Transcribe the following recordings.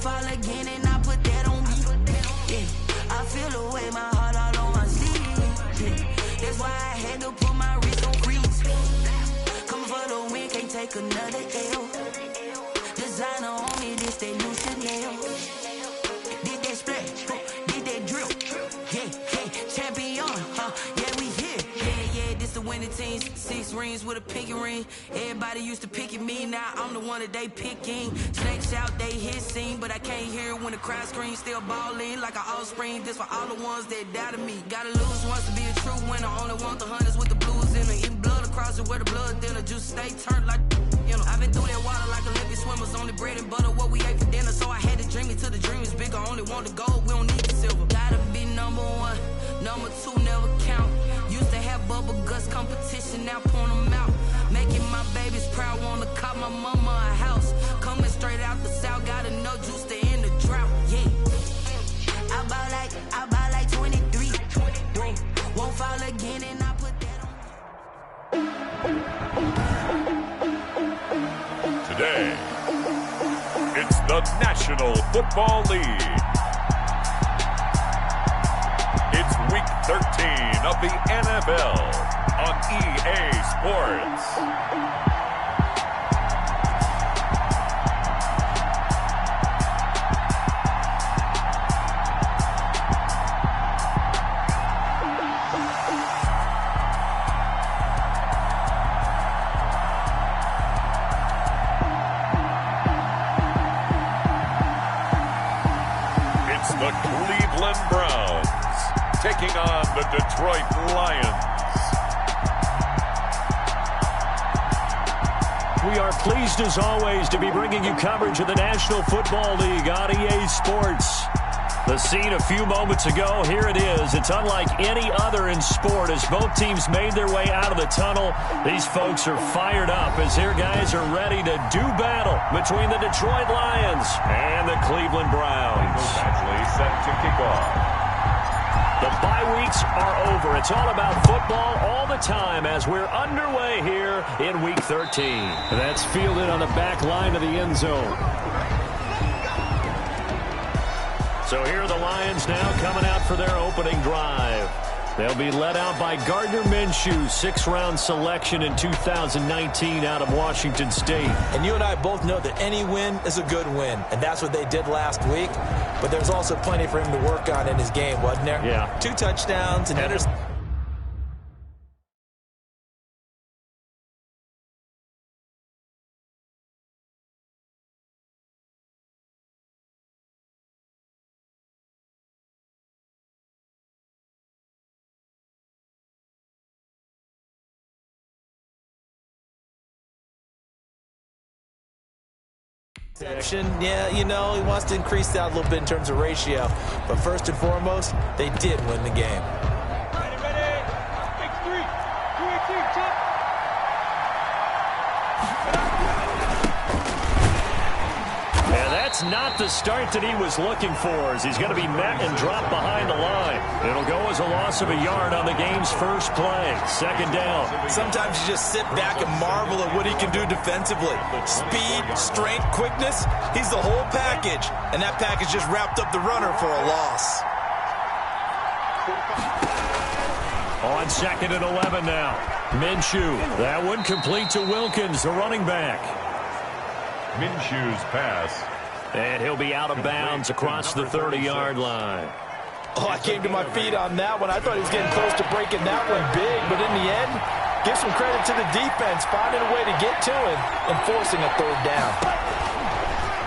fall again and I put that on me. Yeah, I feel the way, my heart all on my sleeve. Yeah, that's why I had to put my wrist on freeze. Come for the win, can't take another L. Designer on me, this that new Chanel. Did that splash, did that drill. Yeah, champion, yeah, we here. Yeah, this the winning team. 6 rings with a pinky ring. Everybody used to pick at me, now I'm the one that they picking. Snakes out, they hit scene, but I can't hear it when the crowd screams. Still ballin' like an offspring. This for all the ones that doubted me. Gotta lose once to be a true winner. Only want the hunters with the blues in it. Eating blood across it where the blood dinner. Juice stay turned like, you know. I've been through that water like Olympic swimmers. Only bread and butter, what we ate for dinner. So I had to dream it till the dream is bigger. Only want the gold, we don't need the silver. Gotta be number 1, number 2 never count. Used to have bubble guts competition, now point them out. Making my babies proud, wanna cop my mama a house. Coming straight out the south, got enough juice to end the drought. Yeah, I buy like 23. Won't fall again and I put that on. Today, it's the National Football League. It's Week 13 of the NML on EA Sports. It's the Cleveland Browns taking on the Detroit Lions. We are pleased as always to be bringing you coverage of the National Football League on EA Sports. The scene a few moments ago, here it is. It's unlike any other in sport as both teams made their way out of the tunnel. These folks are fired up as their guys are ready to do battle between the Detroit Lions and the Cleveland Browns. Actually set to kick off. The bye weeks are over. It's all about football all the time as we're underway here in Week 13. That's fielded on the back line of the end zone. So here are the Lions now coming out for their opening drive. They'll be led out by Gardner Minshew, 6th-round selection in 2019 out of Washington State. And you and I both know that any win is a good win, and that's what they did last week. But there's also plenty for him to work on in his game, wasn't there? Yeah. 2 touchdowns and interceptions. Yeah, you know, he wants to increase that a little bit in terms of ratio. But first and foremost, they did win the game. Ready. Big 3. 2-18, jump. And that's not the start that he was looking for as he's going to be met and dropped behind the line. It'll go as a loss of a yard on the game's first play. 2nd down. Sometimes you just sit back and marvel at what he can do defensively. Speed, strength, quickness, he's the whole package. And that package just wrapped up the runner for a loss. On 2nd and 11 now. Minshew. That one complete to Wilkins, the running back. Minshew's pass. And he'll be out of bounds across the 30-yard line. Oh, I came to my feet on that one. I thought he was getting close to breaking that one big. But in the end, give some credit to the defense, finding a way to get to him and forcing a 3rd down.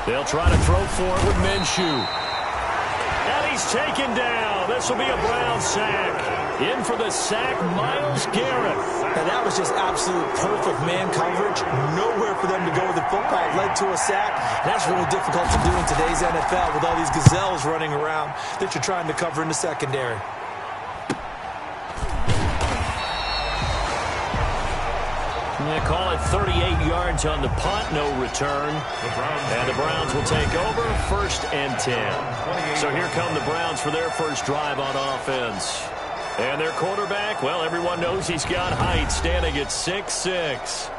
They'll try to throw for it with Minshew. And he's taken down. This will be a Brown sack. In for the sack, Myles Garrett. And that was just absolute perfect man coverage. Nowhere for them to go with the football. It led to a sack. That's really difficult to do in today's NFL with all these gazelles running around that you're trying to cover in the secondary. They call it 38 yards on the punt, no return. And the Browns will take over 1st and 10. So here come the Browns for their first drive on offense. And their quarterback, well, everyone knows he's got height, standing at 6'6".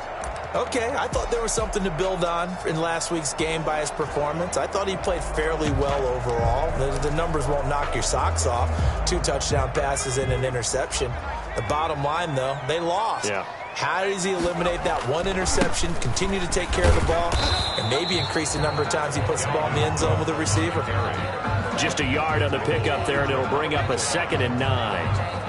Okay, I thought there was something to build on in last week's game by his performance. I thought he played fairly well overall. The numbers won't knock your socks off. 2 touchdown passes and an interception. The bottom line, though, they lost. Yeah. How does he eliminate that 1 interception, continue to take care of the ball, and maybe increase the number of times he puts the ball in the end zone with a receiver? Just a yard on the pickup there, and it'll bring up a 2nd and 9.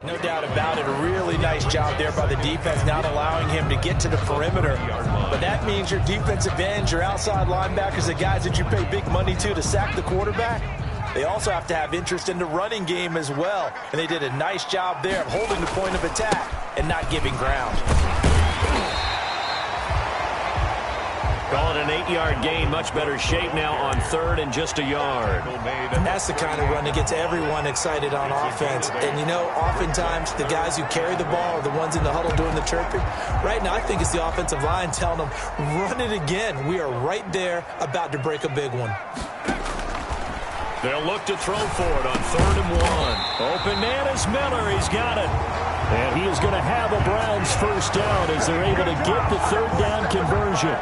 No doubt about it. A really nice job there by the defense, not allowing him to get to the perimeter. But that means your defensive ends, your outside linebackers, the guys that you pay big money to sack the quarterback, they also have to have interest in the running game as well. And they did a nice job there of holding the point of attack and not giving ground. Call it an 8-yard gain. Much better shape now on 3rd and just a yard. And that's the kind of run that gets everyone excited on offense. And, you know, oftentimes the guys who carry the ball are the ones in the huddle doing the chirping. Right now, I think it's the offensive line telling them, run it again. We are right there about to break a big one. They'll look to throw for it on 3rd and 1. Open man is Miller. He's got it. And he is going to have a Browns first down as they're able to get the 3rd down conversion.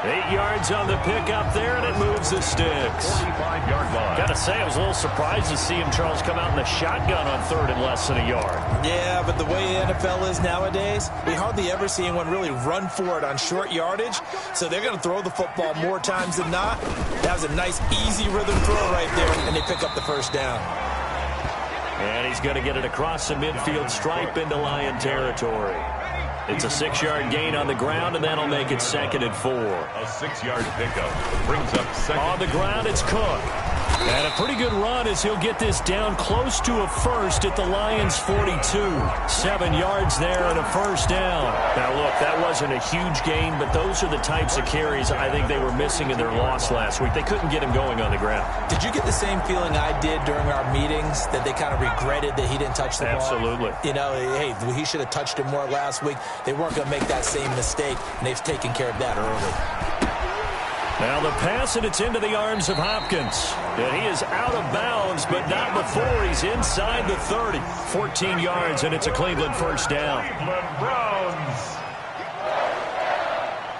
8 yards on the pickup there, and it moves the sticks. 45-yard line. Got to say, I was a little surprised to see him, Charles, come out in the shotgun on 3rd and less than a yard. Yeah, but the way the NFL is nowadays, we hardly ever see anyone really run for it on short yardage. So they're going to throw the football more times than not. That was a nice, easy rhythm throw right there, and they pick up the first down. And he's going to get it across the midfield stripe into Lion territory. It's a 6-yard gain on the ground, and that'll make it 2nd and 4. A 6-yard pickup brings up 2nd. On the ground, it's Cook. And a pretty good run as he'll get this down close to a first at the Lions' 42. 7 yards there and a first down. Now, look, that wasn't a huge gain, but those are the types of carries I think they were missing in their loss last week. They couldn't get him going on the ground. Did you get the same feeling I did during our meetings, that they kind of regretted that he didn't touch the ball? Absolutely. You know, hey, he should have touched it more last week. They weren't going to make that same mistake, and they've taken care of that early. Now the pass, and it's into the arms of Hopkins. And he is out of bounds, but not before he's inside the 30. 14 yards, and it's a Cleveland first down. Cleveland Browns.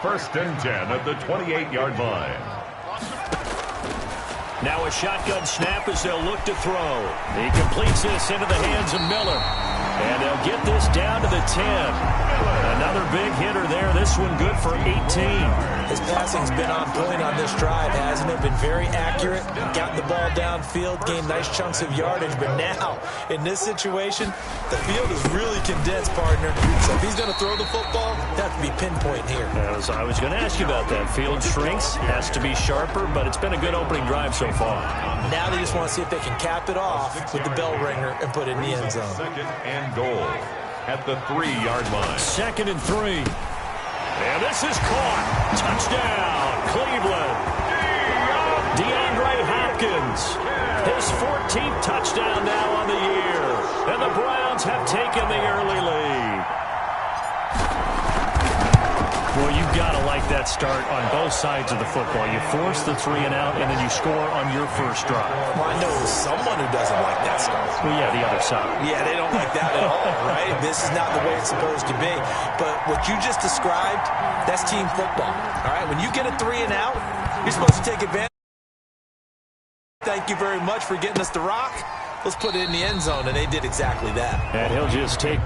First and 10 at the 28-yard line. Now a shotgun snap as they'll look to throw. He completes this into the hands of Miller. And they'll get this down to the 10. Another big hitter there. This one good for 18. His passing's been on point on this drive, hasn't it? Been very accurate. Gotten the ball downfield, gained nice chunks of yardage. But now, in this situation, the field is really condensed, partner. So if he's going to throw the football, that has to be pinpoint here. I was going to ask you about that. Field shrinks, has to be sharper, but it's been a good opening drive so far. Now they just want to see if they can cap it off with the bell ringer and put it in the end zone. Second and goal at the 3-yard line. 2nd and 3. And this is caught. Touchdown, Cleveland. DeAndre Hopkins. His 14th touchdown now on the year. And the Browns have taken the early lead. Well, you've got to like that start on both sides of the football. You force the 3 and out, and then you score on your first drive. Well, I know someone who doesn't like that start. Well, yeah, the other side. Yeah, they don't like that at all, right? This is not the way it's supposed to be. But what you just described, that's team football, all right? When you get a 3 and out, you're supposed to take advantage. Thank you very much for getting us the rock. Let's put it in the end zone, and they did exactly that. And he'll just take...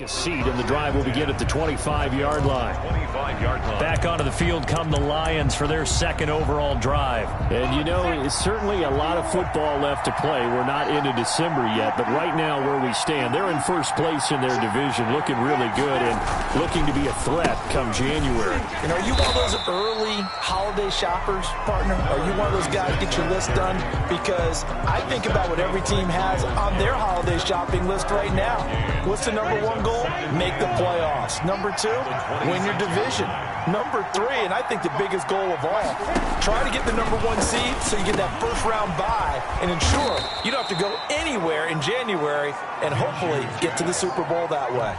A seat, and the drive will begin at the 25-yard line. 25-yard line. Back onto the field come the Lions for their 2nd overall drive. And, you know, it's certainly a lot of football left to play. We're not into December yet, but right now where we stand, they're in first place in their division, looking really good and looking to be a threat come January. And are you one of those early holiday shoppers, partner? Are you one of those guys get your list done? Because I think about what every team has on their holiday shopping list right now. What's the number 1 goal? Make the playoffs. Number 2, win your division. Number 3, and I think the biggest goal of all, try to get the number 1 seed so you get that first-round bye and ensure you don't have to go anywhere in January and hopefully get to the Super Bowl that way.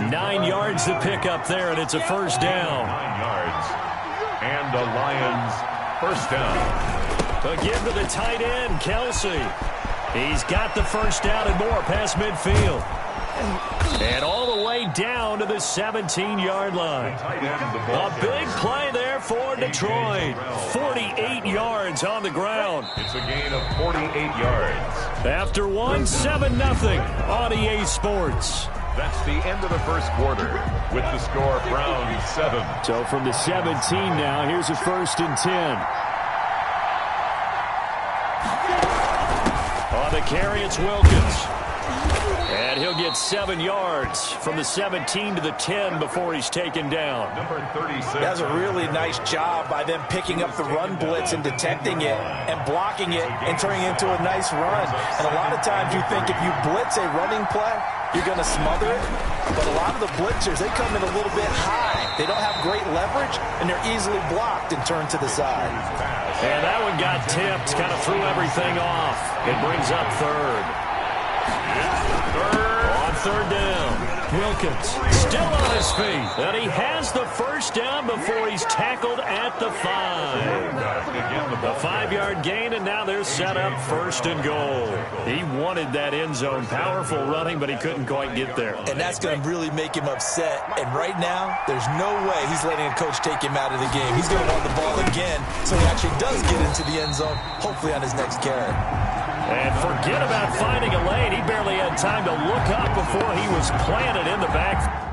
9 yards to pick up there, and it's a first down. 9 yards. And the Lions first down. Again to the tight end, Kelsey. He's got the first down and more past midfield. And all the way down to the 17-yard line. A big play there for Detroit. 48 yards on the ground. It's a gain of 48 yards. After one, 7-0 on EA Sports. That's the end of the first quarter with the score Browns 7. So from the 17 now, here's a 1st and 10. On the carry, it's Wilkins. And he'll get 7 yards from the 17 to the 10 before he's taken down. Number 36. That's a really nice job by them picking up the run blitz and detecting it and blocking it and turning it into a nice run. And a lot of times you think if you blitz a running play, you're going to smother it. But a lot of the blitzers, they come in a little bit high. They don't have great leverage, and they're easily blocked and turned to the side. And that one got tipped, kind of threw everything off. It brings up third. On third down, Wilkins still on his feet. And he has the first down before he's tackled at the 5. The 5-yard gain, and now they're set up 1st and goal. He wanted that end zone. Powerful running, but he couldn't quite get there. And that's going to really make him upset. And right now, there's no way he's letting a coach take him out of the game. He's going to want the ball again so he actually does get into the end zone, hopefully on his next carry. And forget about finding a lane. He barely had time to look up before he was planted in the back.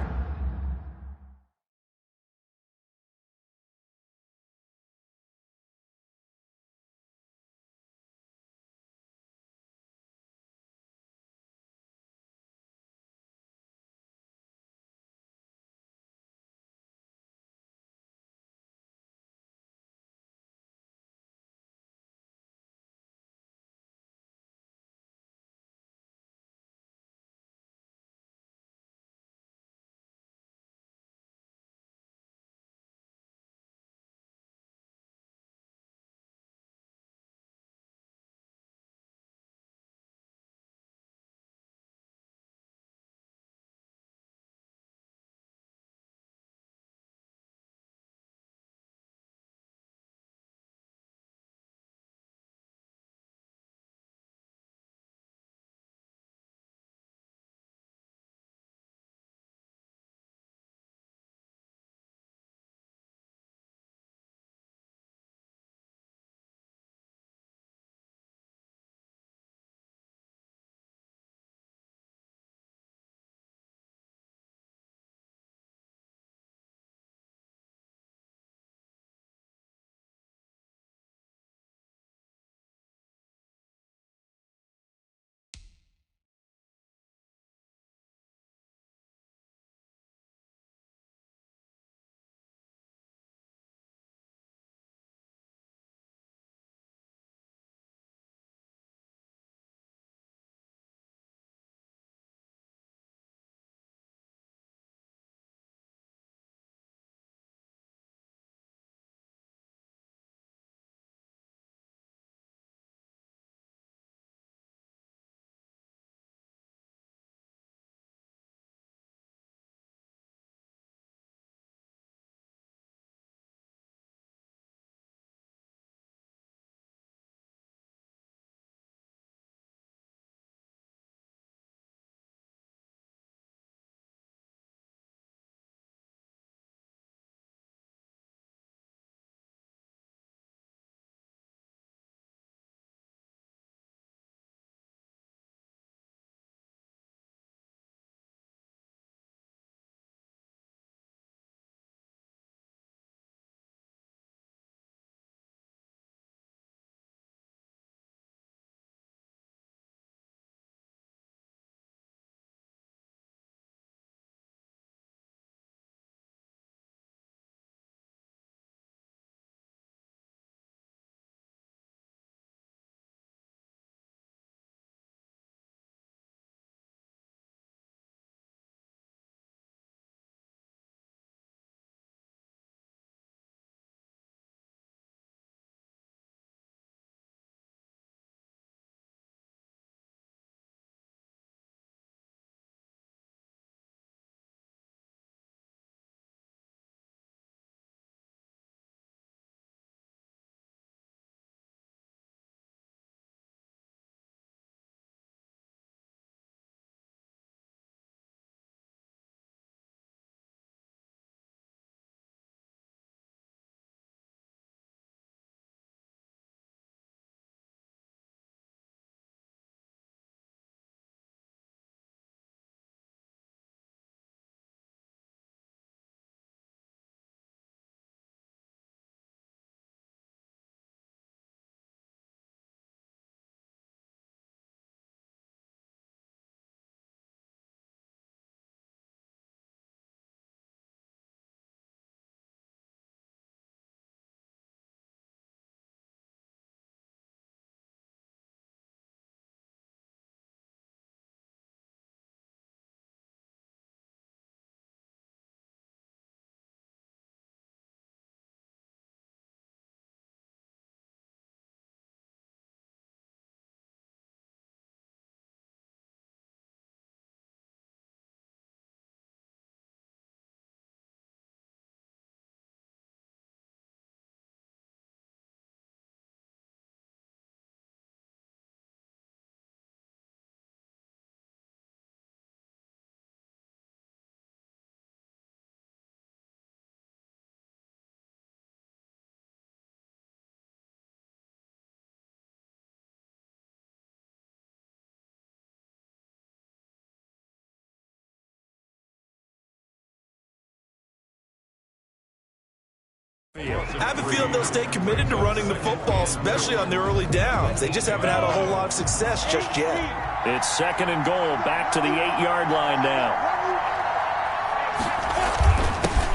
I have a feeling they'll stay committed to running the football, especially on their early downs. They just haven't had a whole lot of success just yet. It's 2nd and goal, back to the 8-yard line now.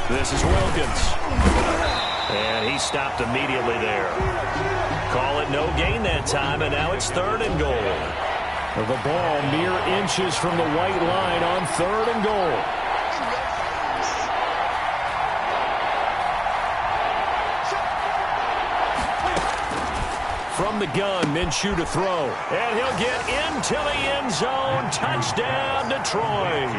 This is Wilkins. And he stopped immediately there. Call it no gain that time, and now it's 3rd and goal. The ball mere inches from the white line on 3rd and goal. From the gun, Minshew to throw. And he'll get into the end zone. Touchdown, Detroit.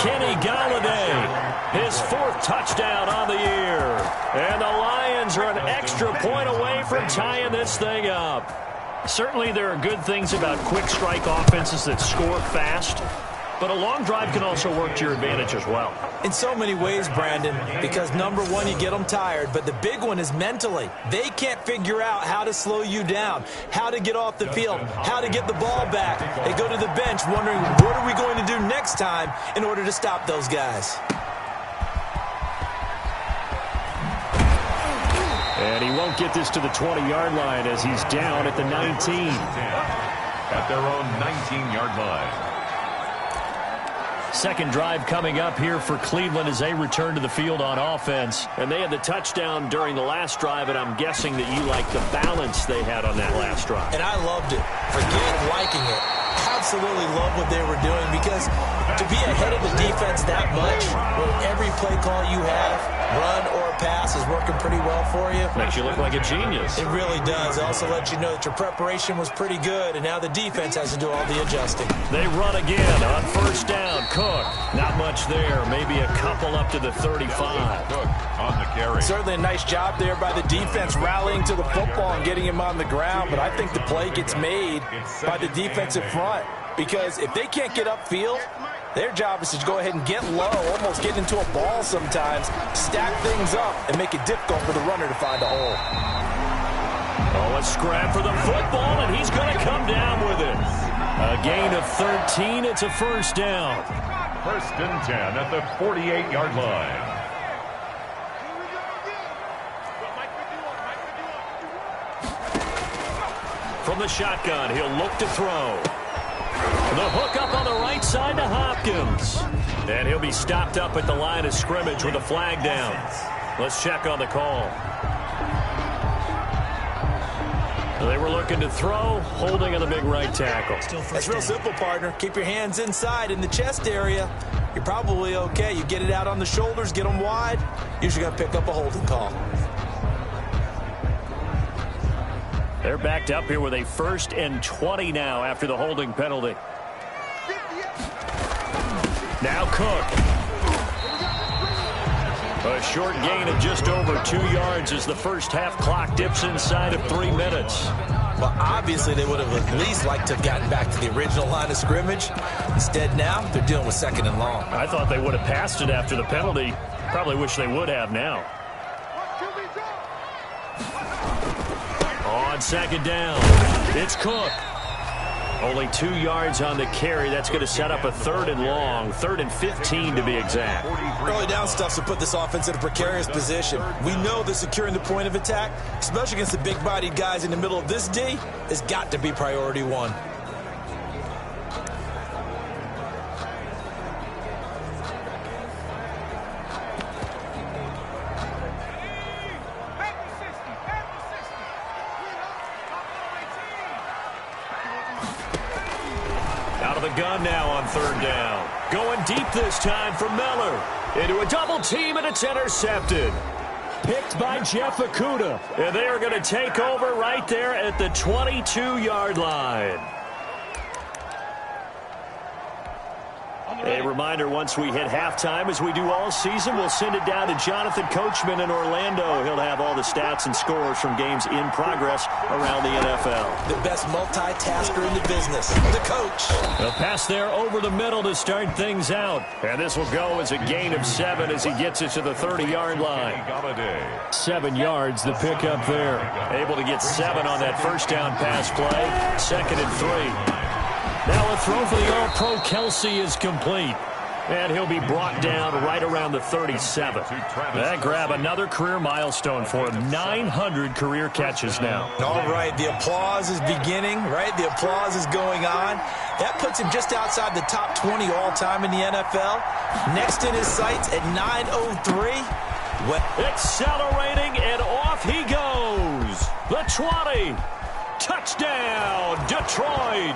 Kenny Golladay, his 4th touchdown on the year. And the Lions are an extra point away from tying this thing up. Certainly there are good things about quick strike offenses that score fast. But a long drive can also work to your advantage as well. In so many ways, Brandon, because number one, you get them tired, but the big one is mentally. They can't figure out how to slow you down, how to get off the field, how to get the ball back. They go to the bench wondering, what are we going to do next time in order to stop those guys? And he won't get this to the 20-yard line as he's down at the 19. At their own 19-yard line. Second drive coming up here for Cleveland as they return to the field on offense. And they had the touchdown during the last drive, and I'm guessing that you like the balance they had on that last drive. And I loved it. Forget liking it. Absolutely love what they were doing, because to be ahead of the defense that much, when every play call you have, run or pass, is working pretty well for you. Makes you look like a genius. It really does. It also lets you know that your preparation was pretty good, and now the defense has to do all the adjusting. They run again on 1st down. Cook, not much there. Maybe a couple up to the 35. Cook on the carry. Certainly a nice job there by the defense rallying to the football and getting him on the ground, but I think the play gets made by the defensive front, because if they can't get upfield, their job is to go ahead and get low, almost get into a ball sometimes, stack things up, and make it difficult for the runner to find a hole. Oh, a scrap for the football, and he's going to come down with it. A gain of 13. It's a 1st down. 1st and 10 at the 48-yard line. From the shotgun, he'll look to throw. The hook up on the right side to Hopkins. And he'll be stopped up at the line of scrimmage with a flag down. Let's check on the call. They were looking to throw, holding on the big right tackle. That's real simple, partner. Keep your hands inside in the chest area. You're probably okay. You get it out on the shoulders, get them wide. Usually going to pick up a holding call. They're backed up here with a 1st and 20 now after the holding penalty. Now Cook. A short gain of just over 2 yards as the first half clock dips inside of 3 minutes. Well, obviously they would have at least liked to have gotten back to the original line of scrimmage. Instead now, they're dealing with 2nd and long. I thought they would have passed it after the penalty. Probably wish they would have now. On 2nd down, it's Cook. Only 2 yards on the carry. That's going to set up a 3rd and long, 3rd and 15 to be exact. Early down stuff to put this offense in a precarious position. We know that securing the point of attack, especially against the big-bodied guys in the middle of this D, has got to be priority one. Gun now on 3rd down. Going deep this time for Miller. Into a double team, and it's intercepted. Picked by Jeff Okudah. And they are going to take over right there at the 22-yard line. A reminder, once we hit halftime, as we do all season, we'll send it down to Jonathan Coachman in Orlando. He'll have all the stats and scores from games in progress around the NFL. The best multitasker in the business, the coach. A pass there over the middle to start things out. And this will go as a gain of 7 as he gets it to the 30-yard line. 7 yards, the pickup there. Able to get 7 on that 1st down pass play. 2nd and 3. Now a throw for the All-Pro Kelsey is complete. And he'll be brought down right around the 37. That grab another career milestone for him. 900 career catches now. All right, the applause is beginning, right? The applause is going on. That puts him just outside the top 20 all-time in the NFL. Next in his sights at 903. Accelerating, and off he goes. The 20. Touchdown, Detroit.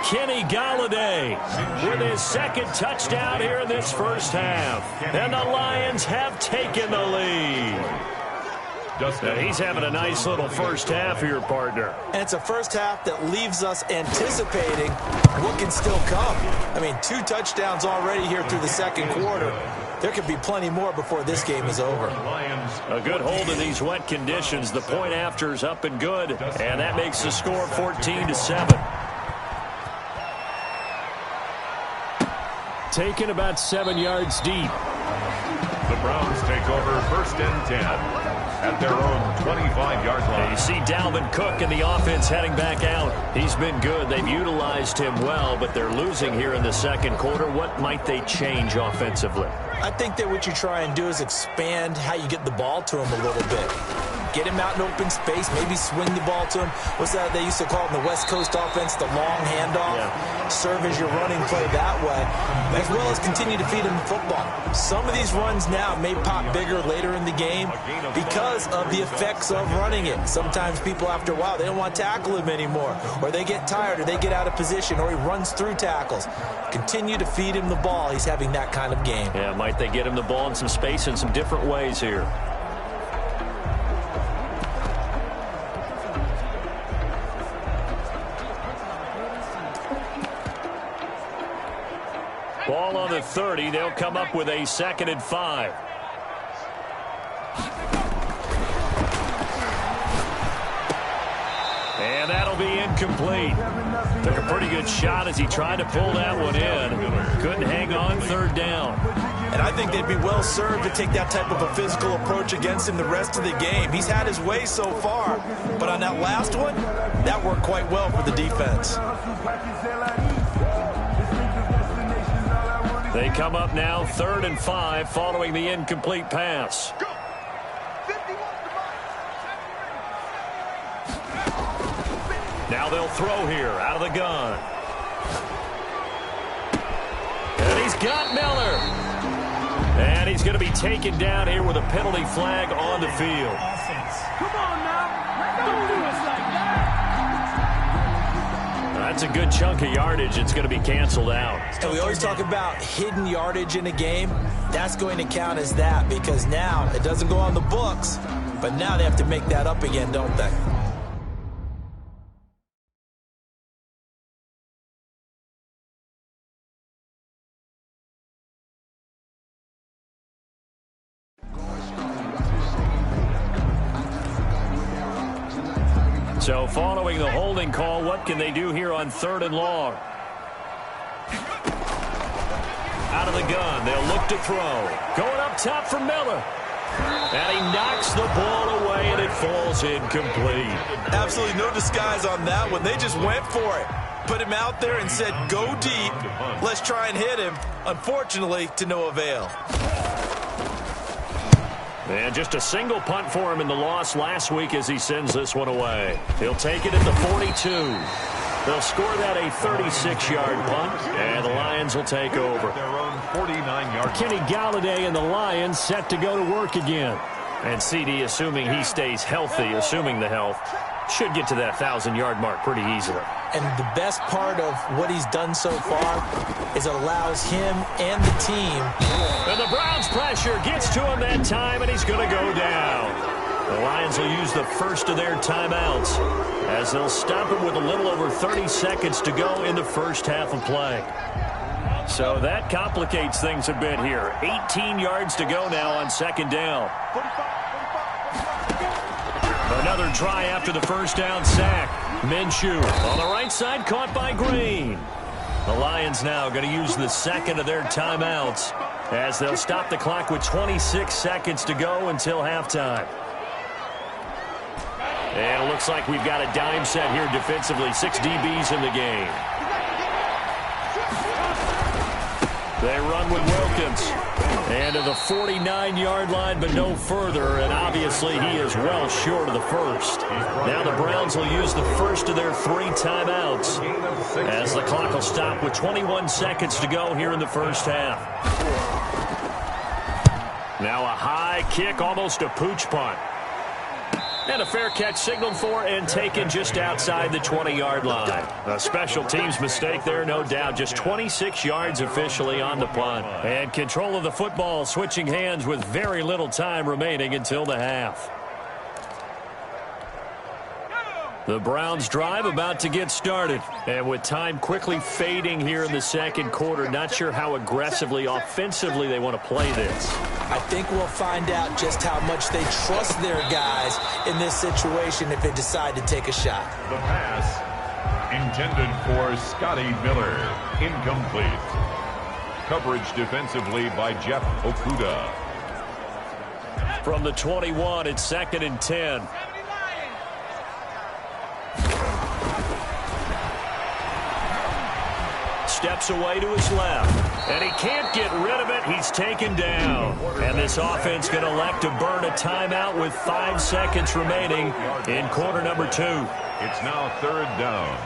Kenny Galladay with his second touchdown here in this first half. And the Lions have taken the lead. He's having a nice little first half here, partner. And it's a first half that leaves us anticipating what can still come. I mean, 2 touchdowns already here through the second quarter. There could be plenty more before this game is over. A good hold in these wet conditions. The point after is up and good. And that makes the score 14-7. Taken about 7 yards deep. The Browns take over 1st and 10 at their own 25-yard line. You see Dalvin Cook and the offense heading back out. He's been good. They've utilized him well, but they're losing here in the second quarter. What might they change offensively? I think that what you try and do is expand how you get the ball to him a little bit. Get him out in open space, maybe swing the ball to him. What's that they used to call it in the West Coast offense, the long handoff? Yeah. Serve as your running play that way, as well as continue to feed him the football. Some of these runs now may pop bigger later in the game because of the effects of running it. Sometimes people, after a while, they don't want to tackle him anymore, or they get tired, or they get out of position, or he runs through tackles. Continue to feed him the ball. He's having that kind of game. Yeah, might they get him the ball in some space in some different ways here. Ball on the 30. They'll come up with a 2nd and 5. And that'll be incomplete. Took a pretty good shot as he tried to pull that one in. Couldn't hang on 3rd down. And I think they'd be well served to take that type of a physical approach against him the rest of the game. He's had his way so far, but on that last one, that worked quite well for the defense. They come up now 3rd and 5 following the incomplete pass. Now they'll throw here out of the gun. And he's got Miller. And he's going to be taken down here with a penalty flag on the field. Come on now. Don't do us like that. That's a good chunk of yardage. It's going to be canceled out. And we always talk about hidden yardage in a game. That's going to count as that because now it doesn't go on the books, but now they have to make that up again, don't they? So following the holding call, what can they do here on 3rd and long? Out of the gun, they'll look to throw. Going up top for Miller. And he knocks the ball away, and it falls incomplete. Absolutely no disguise on that one. They just went for it. Put him out there and said, go deep. Let's try and hit him. Unfortunately, to no avail. And just a single punt for him in the loss last week as he sends this one away. He'll take it at the 42. They'll score that a 36-yard punt, and the Lions will take over. Their own 49-yard. Kenny Galladay and the Lions set to go to work again. And CD, assuming he stays healthy, assuming the health, should get to that 1,000-yard mark pretty easily. And the best part of what he's done so far is it allows him and the team. And the Browns pressure gets to him that time, and he's going to go down. The Lions will use the first of their timeouts as they'll stop him with a little over 30 seconds to go in the first half of play. So that complicates things a bit here. 18 yards to go now on 2nd down. Another try after the first down sack. Minshew on the right side, caught by Green. The Lions now going to use the 2nd of their timeouts as they'll stop the clock with 26 seconds to go until halftime. And it looks like we've got a dime set here defensively. 6 DBs in the game. They run with Wilkins. And to the 49-yard line, but no further. And obviously, he is well short of the first. Now the Browns will use the first of their 3 timeouts as the clock will stop with 21 seconds to go here in the first half. Now a high kick, almost a pooch punt. And a fair catch signaled for and taken just outside the 20-yard line. A special teams mistake there, no doubt. Just 26 yards officially on the punt. And control of the football switching hands with very little time remaining until the half. The Browns drive about to get started. And with time quickly fading here in the second quarter, not sure how aggressively, offensively they want to play this. I think we'll find out just how much they trust their guys in this situation if they decide to take a shot. The pass intended for Scotty Miller. Incomplete. Coverage defensively by Jeff Okuda. From the 21, it's 2nd and 10. Steps away to his left, and he can't get rid of it. He's taken down. And this offense going to elect to burn a timeout with 5 seconds remaining in quarter number 2. It's now 3rd down.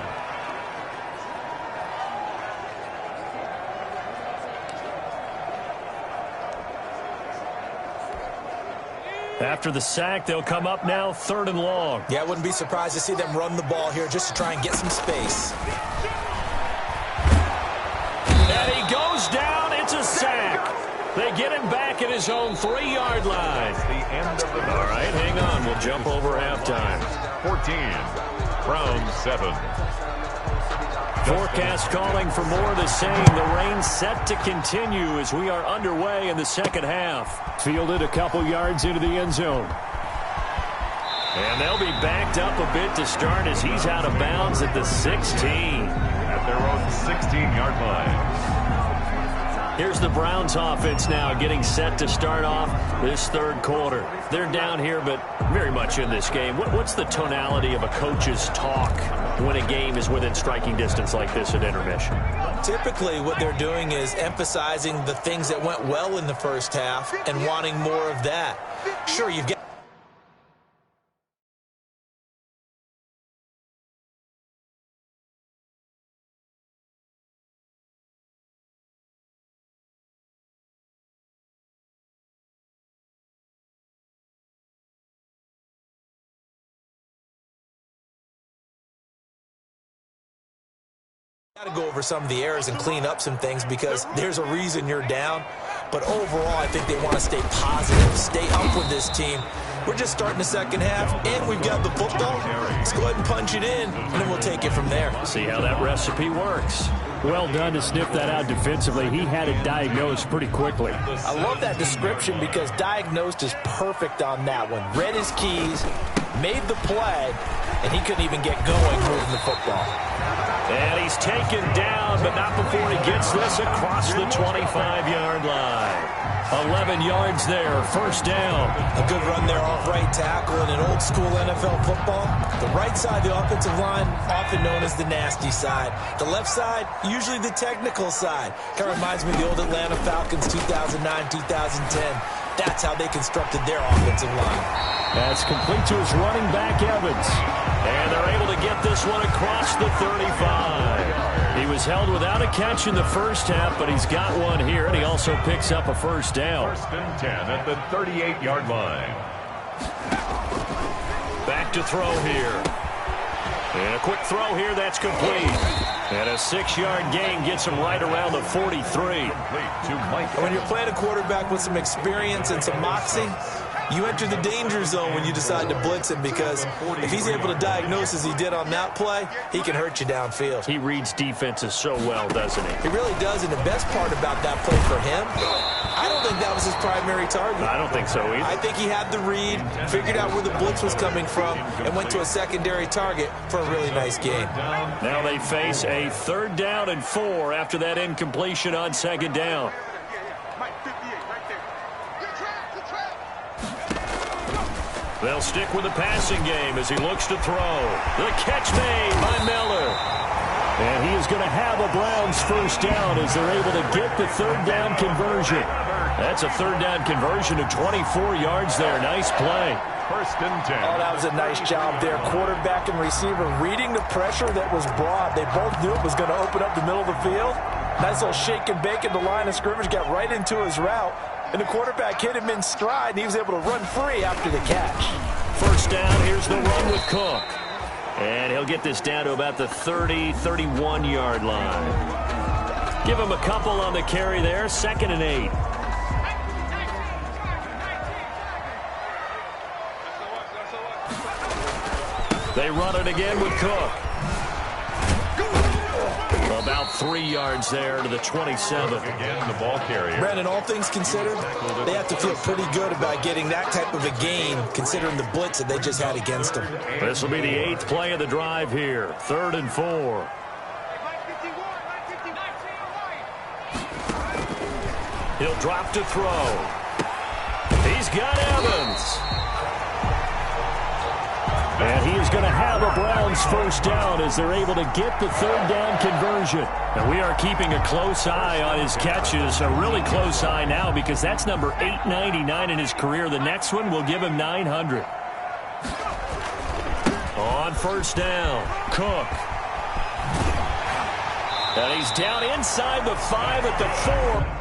After the sack, they'll come up now 3rd and long. Yeah, I wouldn't be surprised to see them run the ball here just to try and get some space. And he goes down. It's a sack. They get him back at his own 3-yard line. All right, hang on. We'll jump over halftime. 14. Browns 7. Forecast calling for more of the same. The rain set to continue as we are underway in the second half. Fielded a couple yards into the end zone. And they'll be backed up a bit to start as he's out of bounds at the 16. At their own 16-yard line. Here's the Browns offense now getting set to start off this third quarter. They're down here, but very much in this game. What's the tonality of a coach's talk when a game is within striking distance like this at intermission? Typically, what they're doing is emphasizing the things that went well in the first half and wanting more of that. Sure, you've got got to go over some of the errors and clean up some things because there's a reason you're down. But overall, I think they want to stay positive, stay up with this team. We're just starting the second half, and we've got the football. Let's go ahead and punch it in, and then we'll take it from there. See how that recipe works. Well done to sniff that out defensively. He had it diagnosed pretty quickly. I love that description because diagnosed is perfect on that one. Read his keys, made the play, and he couldn't even get going moving the football. And he's taken down, but not before he gets this across the 25-yard line. 11 yards there, first down. A good run there off right tackle in an old-school NFL football. The right side, the offensive line, often known as the nasty side. The left side, usually the technical side. Kind of reminds me of the old Atlanta Falcons 2009, 2010. That's how they constructed their offensive line. That's complete to his running back, Evans. And they're able to get this one across the 35. He was held without a catch in the first half, but he's got one here, and he also picks up a first down. 1st and 10 at the 38-yard line. Back to throw here. And a quick throw here, that's complete. And a 6-yard gain gets him right around the 43. When you're playing a quarterback with some experience and some moxie, you enter the danger zone when you decide to blitz him because if he's able to diagnose as he did on that play, he can hurt you downfield. He reads defenses so well, doesn't he? He really does, and the best part about that play for him, I don't think that was his primary target. I don't think so either. I think he had the read, figured out where the blitz was coming from, and went to a secondary target for a really nice game. Now they face a 3rd down and 4 after that incompletion on 2nd down. They'll stick with the passing game as he looks to throw. The catch made by Miller. And he is going to have a Browns first down as they're able to get the third down conversion. That's a third down conversion of 24 yards there. Nice play. First and 10. Oh, that was a nice job there. Quarterback and receiver reading the pressure that was brought. They both knew it was going to open up the middle of the field. Nice little shake and bake at the line of scrimmage. Got right into his route. And the quarterback hit him in stride, and he was able to run free after the catch. First down, here's the run with Cook. And he'll get this down to about the 30, 31-yard line. Give him a couple on the carry there, 2nd and 8. They run it again with Cook. About 3 yards there to the 27. Again, the ball carrier. Brandon, all things considered, they have to feel pretty good about getting that type of a game, considering the blitz that they just had against them. This will be the 8th play of the drive here. 3rd and 4. He'll drop to throw. He's got Evans. And he is going to have a Browns first down as they're able to get the third down conversion. And we are keeping a close eye on his catches, a really close eye now because that's number 899 in his career. The next one will give him 900. On first down, Cook. And he's down inside the 5 at the 4.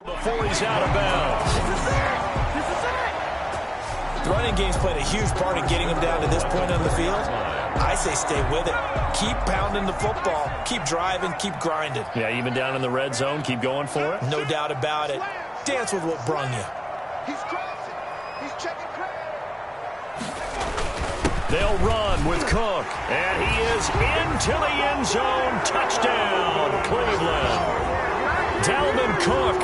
Before he's out of bounds. The running game's played a huge part in getting him down to this point on the field. I say stay with it. Keep pounding the football. Keep driving. Keep grinding. Yeah, even down in the red zone, keep going for it. No doubt about it. Dance with what brung you. He's crossing. He's checking credit. They'll run with Cook. And he is into the end zone. Touchdown, Cleveland. Dalvin Cook,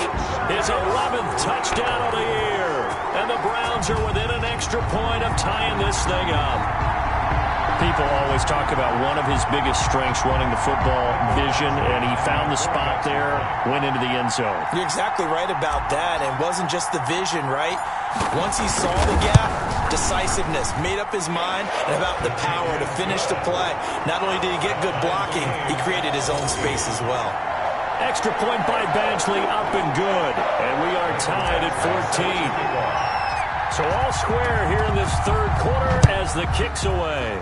his 11th touchdown of the year. And the Browns are within an extra point of tying this thing up. People always talk about one of his biggest strengths running the football, vision, and he found the spot there, went into the end zone. You're exactly right about that. It wasn't just the vision, right? Once he saw the gap, decisiveness, made up his mind, and about the power to finish the play. Not only did he get good blocking, he created his own space as well. Extra point by Badgley, up and good. And we are tied at 14. So all square here in this third quarter as the kick's away.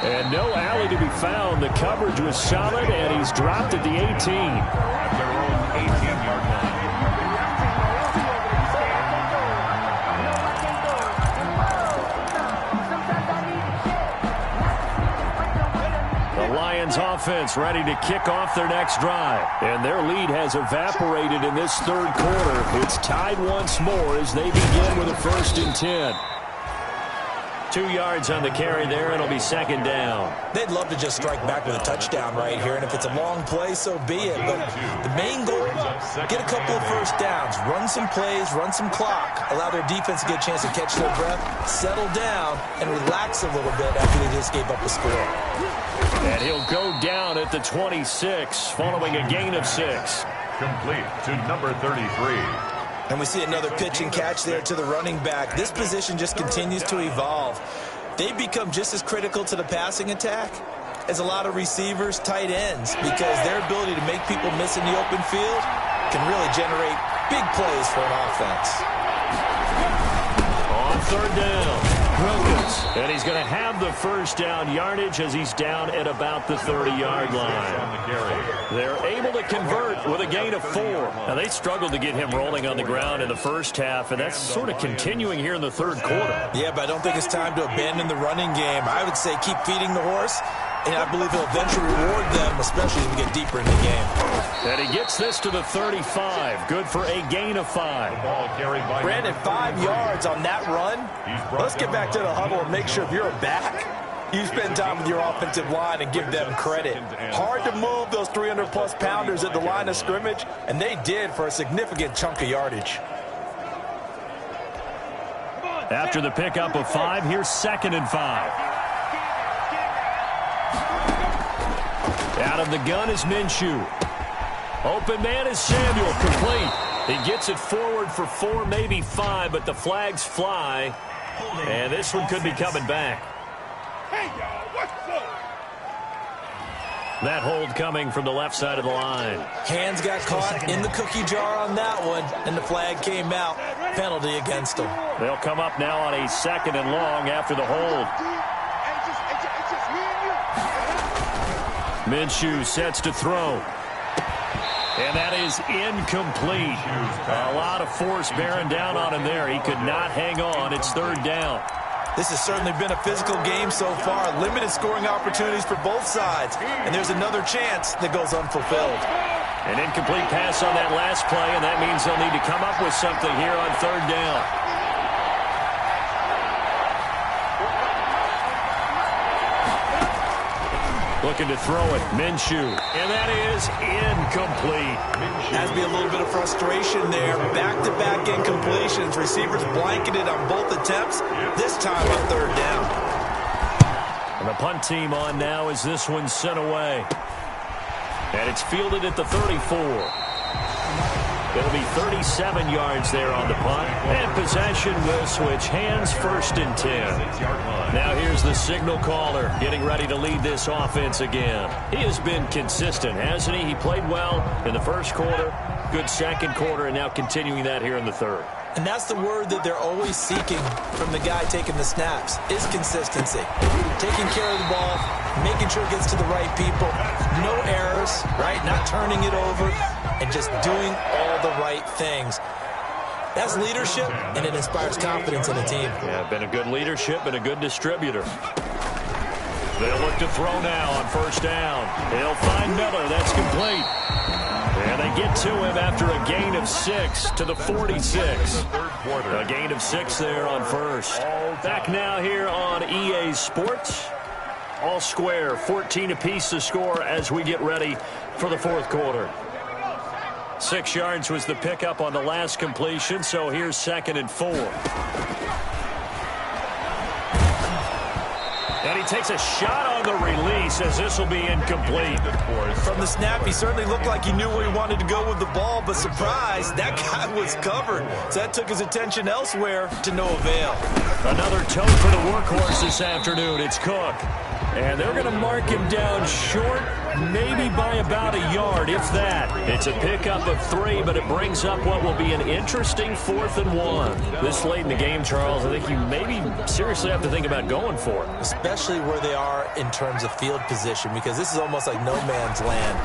And no alley to be found. The coverage was solid, and he's dropped at the 18. At their own 18-yard line. The Lions offense ready to kick off their next drive. And their lead has evaporated in this third quarter. It's tied once more as they begin with a 1st and 10. 2 yards on the carry there, and it'll be second down. They'd love to just strike back with a touchdown right here, and if it's a long play, so be it. But the main goal, get a couple of first downs, run some plays, run some clock, allow their defense to get a chance to catch their breath, settle down, and relax a little bit after they just gave up a score. And he'll go down at the 26, following a gain of 6. Complete to number 33. And we see another pitch and catch there to the running back. This position just continues to evolve. They become just as critical to the passing attack as a lot of receivers, tight ends, because their ability to make people miss in the open field can really generate big plays for an offense. On third down, Wilkins. And he's going to have the first down yardage as he's down at about the 30-yard line. They're able to convert with a gain of 4. Now, they struggled to get him rolling on the ground in the first half, and that's sort of continuing here in the third quarter. Yeah, but I don't think it's time to abandon the running game. I would say keep feeding the horse, and I believe he'll eventually reward them, especially as we get deeper in the game. And he gets this to the 35. Good for a gain of 5. Brandon, 5 yards on that run. Let's get back to the huddle and make sure if you're a back, you spend time with your offensive line and give them credit. Hard to move those 300-plus pounders at the line of scrimmage, and they did for a significant chunk of yardage. After the pickup of 5, here's 2nd and 5. Out of the gun is Minshew. Open man is Samuel, complete. He gets it forward for 4, maybe 5, but the flags fly. And this one could be coming back. That hold coming from the left side of the line. Hands got caught in the cookie jar on that one, and the flag came out. Penalty against them. They'll come up now on a 2nd and long after the hold. Minshew sets to throw. And that is incomplete. A lot of force bearing down on him there. He could not hang on. It's 3rd down. This has certainly been a physical game so far. Limited scoring opportunities for both sides. And there's another chance that goes unfulfilled. An incomplete pass on that last play, and that means they'll need to come up with something here on 3rd down. Looking to throw it, Minshew. And that is incomplete. Has to be a little bit of frustration there. Back-to-back incompletions. Receivers blanketed on both attempts. This time on 3rd down. And the punt team on now as this one's sent away. And it's fielded at the 34. It'll be 37 yards there on the punt. And possession will switch hands, 1st and 10. Now here's the signal caller getting ready to lead this offense again. He has been consistent, hasn't he? He played well in the first quarter, good 2nd quarter, and now continuing that here in the 3rd. And that's the word that they're always seeking from the guy taking the snaps, is consistency. Taking care of the ball, making sure it gets to the right people, no errors, right? Not turning it over, and just doing all the right things. That's leadership, and it inspires confidence in a team. Yeah, been a good leadership and a good distributor. They'll look to throw now on 1st down. They'll find Miller. That's complete. And they get to him after a gain of 6 to the 46. A gain of 6 there on 1st. Back now here on EA Sports. All square, 14 apiece to score as we get ready for the 4th quarter. 6 yards was the pickup on the last completion, so here's 2nd and 4. And he takes a shot on the release as this will be incomplete. From the snap, he certainly looked like he knew where he wanted to go with the ball, but surprise, that guy was covered. So that took his attention elsewhere to no avail. Another toe for the workhorse this afternoon. It's Cook. And they're going to mark him down short, maybe by about a yard, if that. It's a pickup of 3, but it brings up what will be an interesting 4th and 1. This late in the game, Charles, I think you maybe seriously have to think about going for it. Especially where they are in terms of field position, because this is almost like no man's land.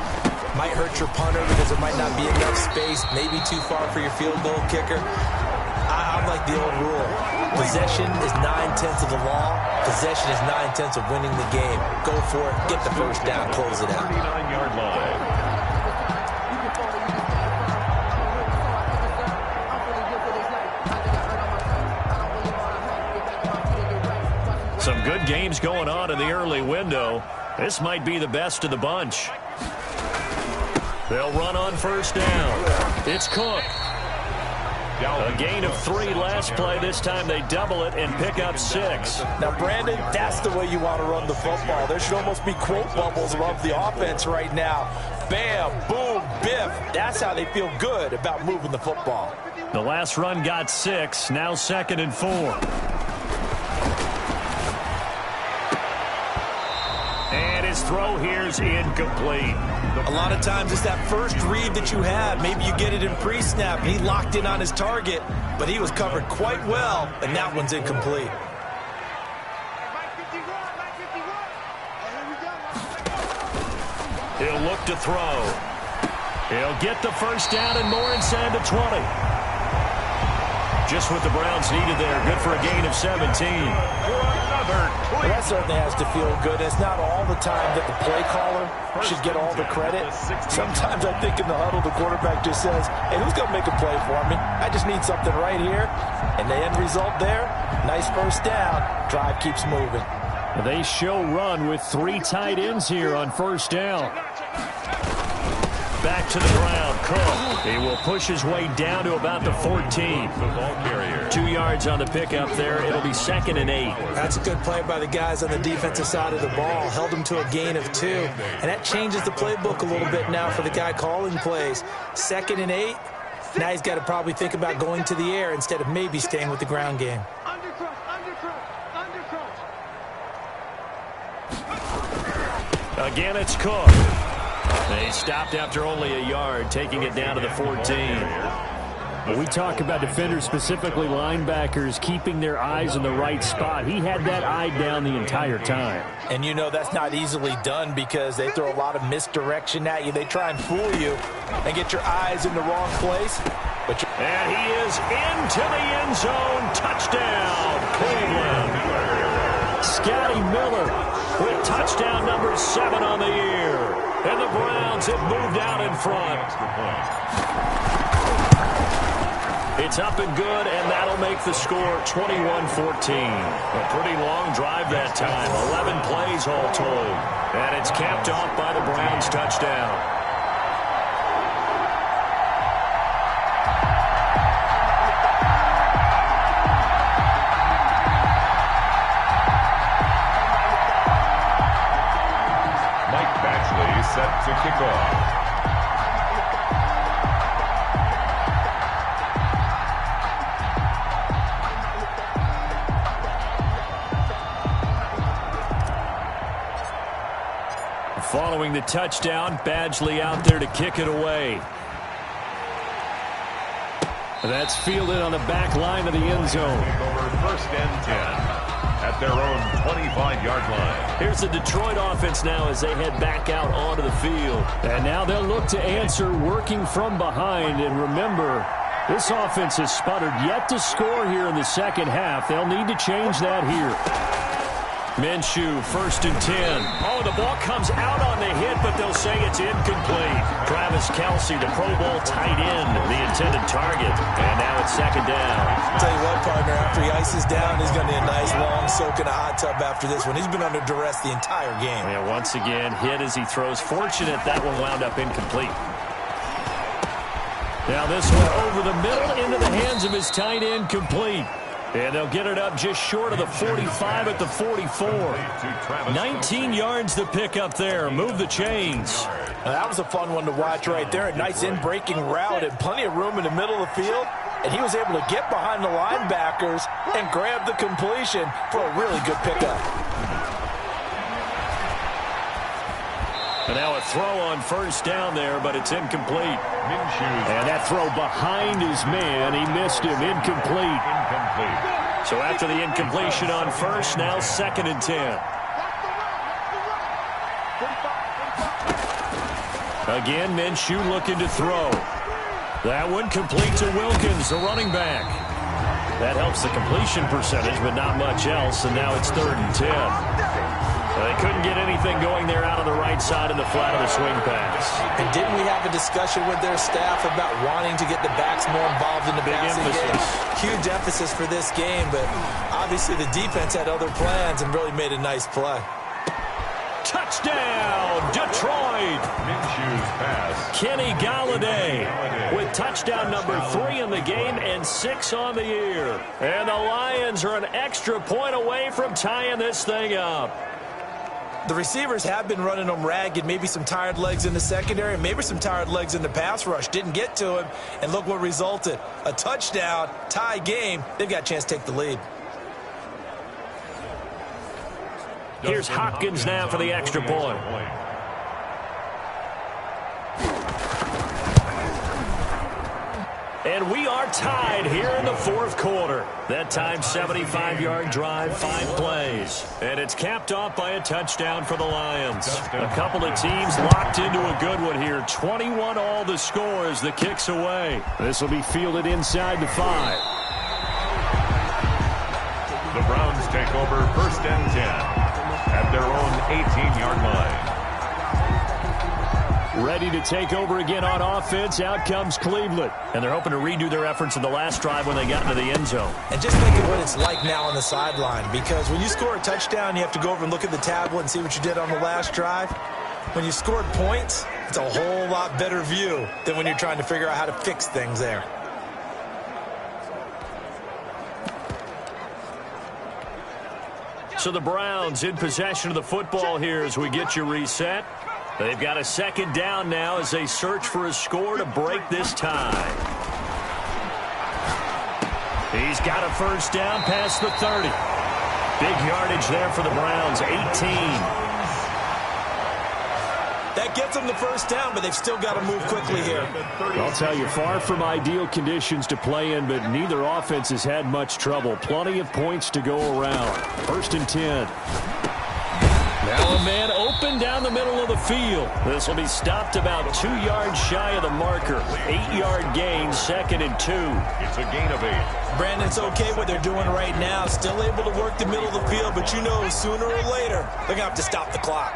Might hurt your punter because there might not be enough space, maybe too far for your field goal kicker. I'm like the old rule. Possession is 9/10 of the law. Possession is 9/10 of winning the game. Go for it. Get the first down. Close it out. 39-yard line. Some good games going on in the early window. This might be the best of the bunch. They'll run on 1st down. It's Cook. A gain of 3 last play. This time they double it and pick up 6. Now, Brandon, that's the way you want to run the football. There should almost be quote bubbles above the offense right now. Bam, boom, biff. That's how they feel good about moving the football. The last run got 6. Now 2nd and 4. And his throw here's incomplete. A lot of times it's that first read that you have. Maybe you get it in pre-snap, and he locked in on his target, but he was covered quite well, and that one's incomplete. He'll look to throw. He'll get the first down and more inside the 20. Just what the Browns needed there. Good for a gain of 17. Well, that certainly has to feel good. It's not all the time that the play caller should get all the credit. Sometimes I think in the huddle, the quarterback just says, hey, who's going to make a play for me? I just need something right here. And the end result there, nice first down. Drive keeps moving. They show run with 3 tight ends here on 1st down. Back to the ground, Cook. He will push his way down to about the 14. The ball carrier. 2 yards on the pickup there. It'll be 2nd and 8. That's a good play by the guys on the defensive side of the ball. Held him to a gain of 2. And that changes the playbook a little bit now for the guy calling plays. 2nd and 8. Now he's got to probably think about going to the air instead of maybe staying with the ground game. Again, it's Cook. They stopped after only a yard, taking it down to the 14. We talk about defenders, specifically linebackers, keeping their eyes in the right spot. He had that eye down the entire time. And you know that's not easily done because they throw a lot of misdirection at you. They try and fool you and get your eyes in the wrong place. And he is into the end zone. Touchdown, Cleveland. Scotty Miller with touchdown number 7 on the year. And the Browns have moved out in front. It's up and good, and that'll make the score 21-14. A pretty long drive that time, 11 plays all told. And it's capped off by the Browns touchdown. Set to kick off. Following the touchdown, Badgley out there to kick it away. That's fielded on the back line of the end zone. Over 1st and 10. At their own 25-yard line. Here's the Detroit offense now as they head back out onto the field. And now they'll look to answer working from behind. And remember, this offense has sputtered yet to score here in the second half. They'll need to change that here. Minshew, 1st and 10. Oh, the ball comes out on the hit, but they'll say it's incomplete. Travis Kelce, the Pro Bowl tight end, the intended target. And now it's 2nd down. I'll tell you what, partner, after he ices down, he's going to need a nice long soak in a hot tub after this one. He's been under duress the entire game. Yeah, once again, hit as he throws. Fortunate that one wound up incomplete. Now this one over the middle into the hands of his tight end, complete. And they'll get it up just short of the 45 at the 44. 19 yards to pick up there. Move the chains. Now that was a fun one to watch right there. A nice in-breaking route and plenty of room in the middle of the field. And he was able to get behind the linebackers and grab the completion for a really good pickup. And now a throw on first down there, but it's incomplete. And that throw behind his man, he missed him. Incomplete. So after the incompletion on first, now 2nd and 10. Again, Minshew looking to throw. That one complete to Wilkins, the running back. That helps the completion percentage, but not much else, and now it's 3rd and 10. They couldn't get anything going there out on the right side in the flat of the swing pass. And didn't we have a discussion with their staff about wanting to get the backs more involved in the passing game? Huge emphasis for this game, but obviously the defense had other plans and really made a nice play. Touchdown, Detroit! Minshew's pass. Kenny Galladay with touchdown number 3 in the game and 6 on the year. And the Lions are an extra point away from tying this thing up. The receivers have been running them ragged, maybe some tired legs in the secondary, maybe some tired legs in the pass rush. Didn't get to him, and look what resulted. A touchdown, tie game. They've got a chance to take the lead. Here's Hopkins now for the extra point. And we are tied here in the 4th quarter. That time 75-yard drive, 5 plays. And it's capped off by a touchdown for the Lions. A couple of teams locked into a good one here. 21 all the score as the kick's away. This will be fielded inside the 5. The Browns take over 1st and 10 at their own 18-yard line. Ready to take over again on offense. Out comes Cleveland. And they're hoping to redo their efforts in the last drive when they got into the end zone. And just think of what it's like now on the sideline, because when you score a touchdown, you have to go over and look at the tablet and see what you did on the last drive. When you scored points, it's a whole lot better view than when you're trying to figure out how to fix things there. So the Browns in possession of the football here as we get you reset. They've got a 2nd down now as they search for a score to break this tie. He's got a 1st down past the 30. Big yardage there for the Browns, 18. That gets them the 1st down, but they've still got to move quickly here. I'll tell you, far from ideal conditions to play in, but neither offense has had much trouble. Plenty of points to go around. 1st and 10. Now a man open down the middle of the field. This will be stopped about 2 yards shy of the marker. 8-yard gain, 2nd and 2. It's a gain of 8. Brandon, it's okay what they're doing right now. Still able to work the middle of the field, but you know sooner or later they're going to have to stop the clock.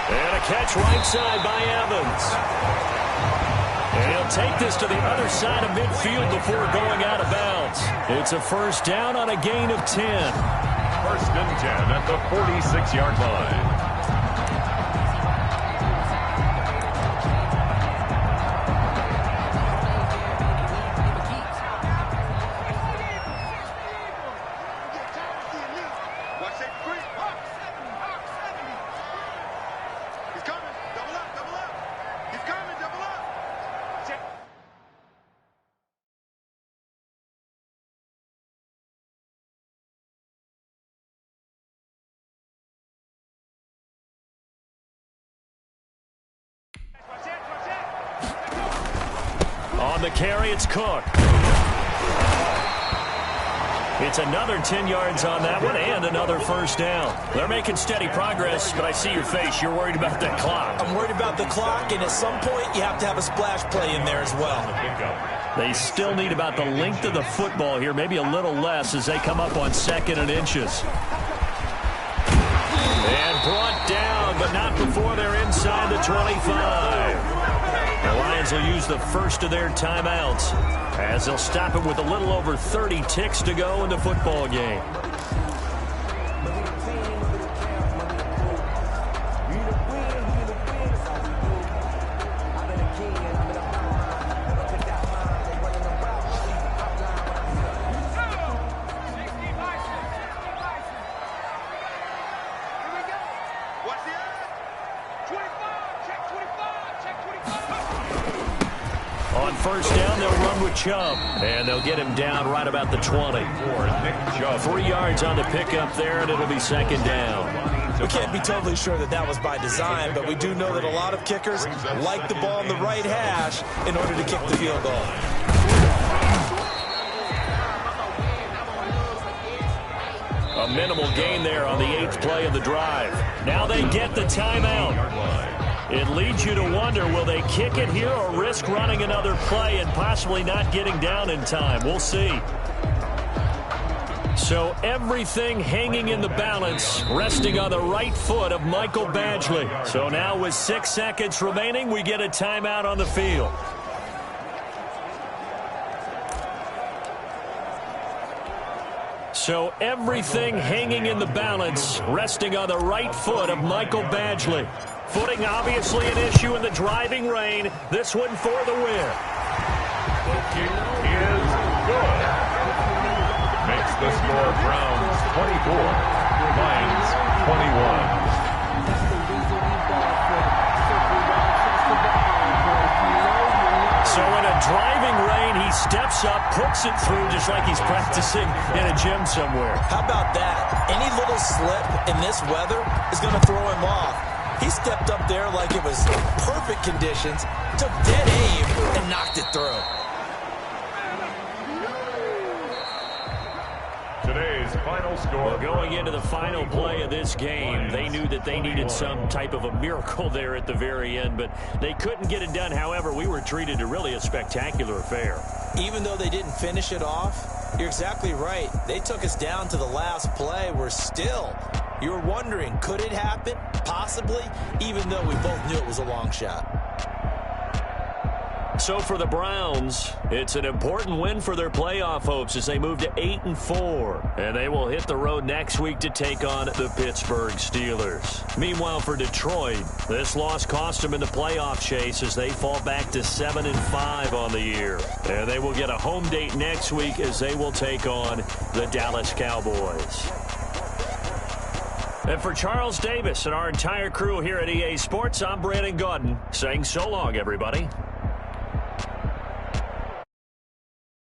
And a catch right side by Evans. And he'll take this to the other side of midfield before going out of bounds. It's a 1st down on a gain of 10. 1st and 10 at the 46-yard line. On the carry, it's Cook. It's another 10 yards on that one and another 1st down. They're making steady progress, but I see your face. You're worried about that clock. I'm worried about the clock, and at some point you have to have a splash play in there as well. They still need about the length of the football here, maybe a little less as they come up on 2nd and inches. And brought down, but not before they're inside the 25. The Lions Browns will use the first of their timeouts as they'll stop it with a little over 30 ticks to go in the football game. On first down, they'll run with Chubb, and they'll get him down right about the 20. 3 yards on the pickup there, and it'll be second down. We can't be totally sure that that was by design, but we do know that a lot of kickers like the ball in the right hash in order to kick the field goal. A minimal gain there on the 8th play of the drive. Now they get the timeout. It leads you to wonder, will they kick it here or risk running another play and possibly not getting down in time? We'll see. So everything hanging in the balance, resting on the right foot of Michael Badgley. So now with 6 seconds remaining, we get a timeout on the field. So everything hanging in the balance, resting on the right foot of Michael Badgley. Footing obviously an issue in the driving rain. This one for the win. The kick is good. Makes the score Browns 24, Lions 21. So in a driving rain, he steps up, puts it through just like he's practicing in a gym somewhere. How about that? Any little slip in this weather is going to throw him off. He stepped up there like it was perfect conditions, took dead aim, and knocked it through. Today's final score. Well, going into the final play of this game, they knew that they needed some type of a miracle there at the very end, but they couldn't get it done. However, we were treated to really a spectacular affair. Even though they didn't finish it off, you're exactly right. They took us down to the last play. We're still, you were wondering, could it happen? Possibly, even though we both knew it was a long shot. So for the Browns, it's an important win for their playoff hopes as they move to 8-4. And they will hit the road next week to take on the Pittsburgh Steelers. Meanwhile, for Detroit, this loss cost them in the playoff chase as they fall back to 7-5 on the year. And they will get a home date next week as they will take on the Dallas Cowboys. And for Charles Davis and our entire crew here at EA Sports, I'm Brandon Gaudin saying so long, everybody.